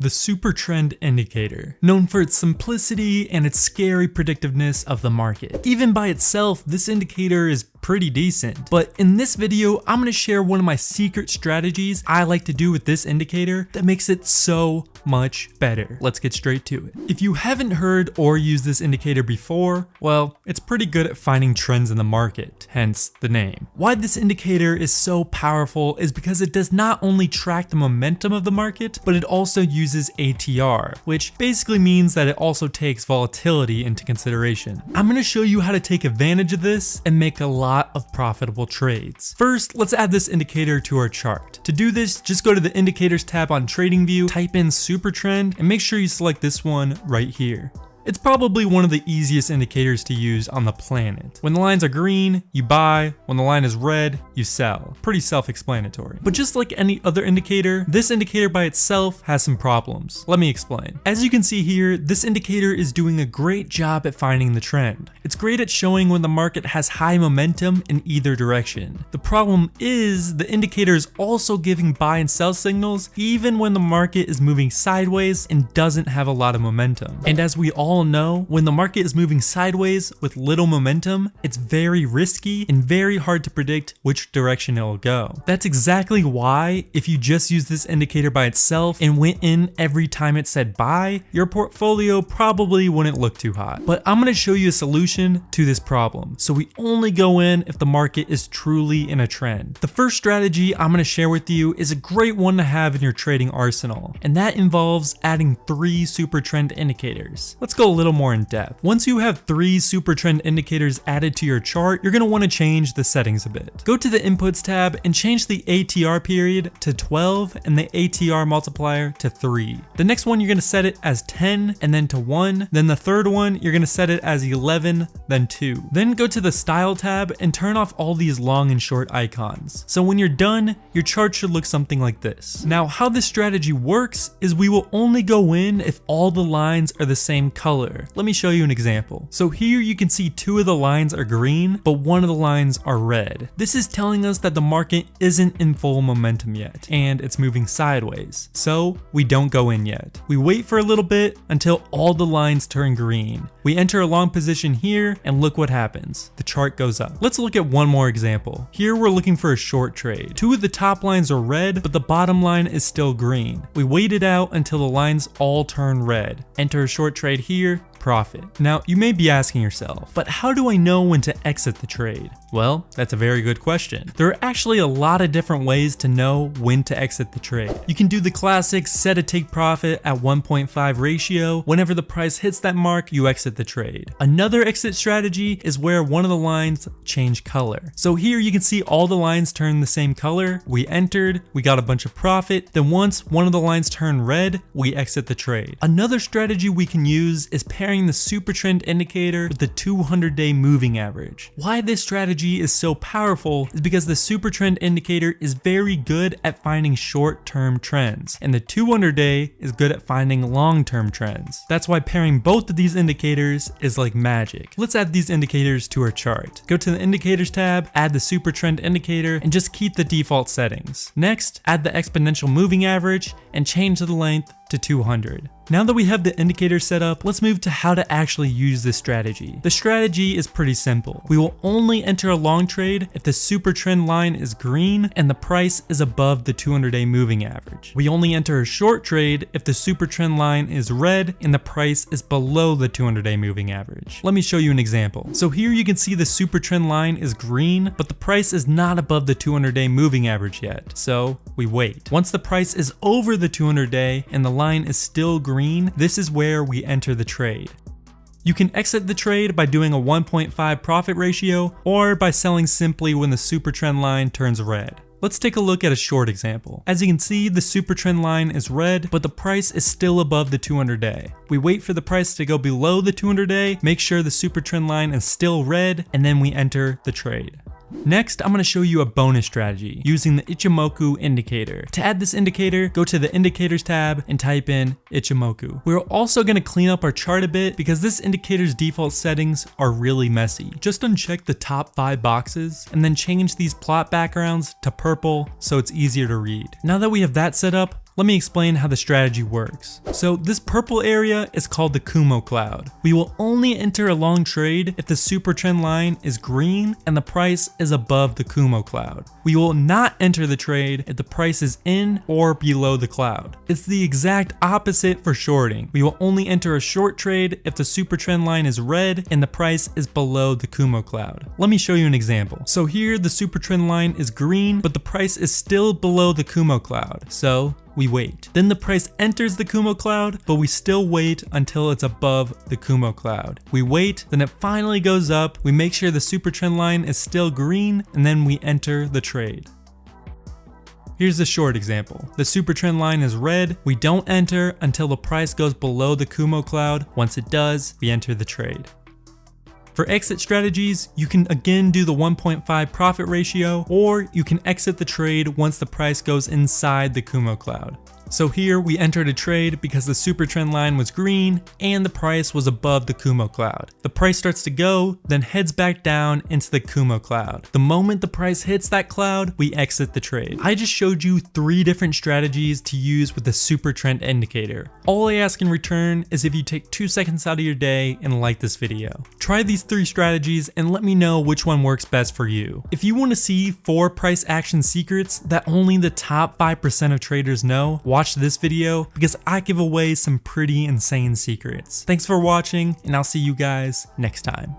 the super trend indicator, known for its simplicity and its scary predictiveness of the market. Even by itself, this indicator is pretty decent, but in this video, I'm going to share one of my secret strategies I like to do with this indicator that makes it so much better. Let's get straight to it. If you haven't heard or used this indicator before, well, it's pretty good at finding trends in the market, hence the name. Why this indicator is so powerful is because it does not only track the momentum of the market, but it also uses ATR, which basically means that it also takes volatility into consideration. I'm going to show you how to take advantage of this and make a lot of profitable trades. First, let's add this indicator to our chart. To do this, just go to the indicators tab on TradingView, type in super trend, and make sure you select this one right here. It's probably one of the easiest indicators to use on the planet. When the lines are green, you buy. When the line is red, you sell. Pretty self-explanatory. But just like any other indicator, this indicator by itself has some problems. Let me explain. As you can see here, this indicator is doing a great job at finding the trend. It's great at showing when the market has high momentum in either direction. The problem is the indicator is also giving buy and sell signals even when the market is moving sideways and doesn't have a lot of momentum. And as we all know, when the market is moving sideways with little momentum, it's very risky and very hard to predict which direction it will go. That's exactly why if you just use this indicator by itself and went in every time it said buy, your portfolio probably wouldn't look too hot. But I'm going to show you a solution to this problem. So we only go in if the market is truly in a trend. The first strategy I'm going to share with you is a great one to have in your trading arsenal, and that involves adding 3 super trend indicators. Let's go a little more in depth. Once you have 3 super trend indicators added to your chart, you're going to want to change the settings a bit. Go to the inputs tab and change the ATR period to 12 and the ATR multiplier to 3. The next one you're going to set it as 10 and then to 1. Then the third one you're going to set it as 11, then 2. Then go to the style tab and turn off all these long and short icons. So when you're done, your chart should look something like this. Now how this strategy works is we will only go in if all the lines are the same color. Let me show you an example. So here you can see 2 of the lines are green, but 1 of the lines are red. This is telling us that the market isn't in full momentum yet, and it's moving sideways. So we don't go in yet. We wait for a little bit until all the lines turn green. We enter a long position here, and look what happens. The chart goes up. Let's look at one more example. Here we're looking for a short trade. 2 of the top lines are red, but the bottom line is still green. We wait it out until the lines all turn red. Enter a short trade here, profit. Now you may be asking yourself, but how do I know when to exit the trade? Well, that's a very good question. There are actually a lot of different ways to know when to exit the trade. You can do the classic set a take profit at 1.5 ratio. Whenever the price hits that mark, you exit the trade. Another exit strategy is where one of the lines change color. So here you can see all the lines turn the same color. We entered, we got a bunch of profit. Then once one of the lines turn red, we exit the trade. Another strategy we can use is pairing the super trend indicator with the 200-day moving average. Why this strategy is so powerful is because the super trend indicator is very good at finding short-term trends, and the 200-day is good at finding long-term trends. That's why pairing both of these indicators is like magic. Let's add these indicators to our chart. Go to the indicators tab, add the super trend indicator, and just keep the default settings. Next, add the exponential moving average and change the length to 200. Now that we have the indicator set up, let's move to how to actually use this strategy. The strategy is pretty simple. We will only enter a long trade if the super trend line is green and the price is above the 200-day moving average. We only enter a short trade if the super trend line is red and the price is below the 200-day moving average. Let me show you an example. So here you can see the super trend line is green, but the price is not above the 200-day moving average yet. So we wait. Once the price is over the 200-day and the line is still green, this is where we enter the trade. You can exit the trade by doing a 1.5 profit ratio or by selling simply when the super trend line turns red. Let's take a look at a short example. As you can see, the super trend line is red, but the price is still above the 200-day. We wait for the price to go below the 200-day, make sure the super trend line is still red, and then we enter the trade. Next, I'm going to show you a bonus strategy using the Ichimoku indicator. To add this indicator, go to the indicators tab and type in Ichimoku. We're also going to clean up our chart a bit because this indicator's default settings are really messy. Just uncheck the top 5 boxes and then change these plot backgrounds to purple so it's easier to read. Now that we have that set up, Let me explain how the strategy works. So this purple area is called the Kumo cloud. We will only enter a long trade if the super trend line is green and the price is above the Kumo cloud. We will not enter the trade if the price is in or below the cloud. It's the exact opposite for shorting. We will only enter a short trade if the super trend line is red and the price is below the Kumo cloud. Let me show you an example. So here the super trend line is green, but the price is still below the Kumo cloud. So we wait. Then the price enters the Kumo cloud, but we still wait until it's above the Kumo cloud. We wait, then it finally goes up. We make sure the super trend line is still green, and then we enter the trade. Here's the short example. The super trend line is red. We don't enter until the price goes below the Kumo cloud. Once it does, we enter the trade. For exit strategies, you can again do the 1.5 profit ratio, or you can exit the trade once the price goes inside the Kumo cloud. So here we entered a trade because the super trend line was green and the price was above the Kumo cloud. The price starts to go, then heads back down into the Kumo cloud. The moment the price hits that cloud, we exit the trade. I just showed you 3 different strategies to use with the super trend indicator. All I ask in return is if you take 2 seconds out of your day and like this video. Try these 3 strategies and let me know which one works best for you. If you want to see 4 price action secrets that only the top 5% of traders know, watch this video because I give away some pretty insane secrets. Thanks for watching, and I'll see you guys next time.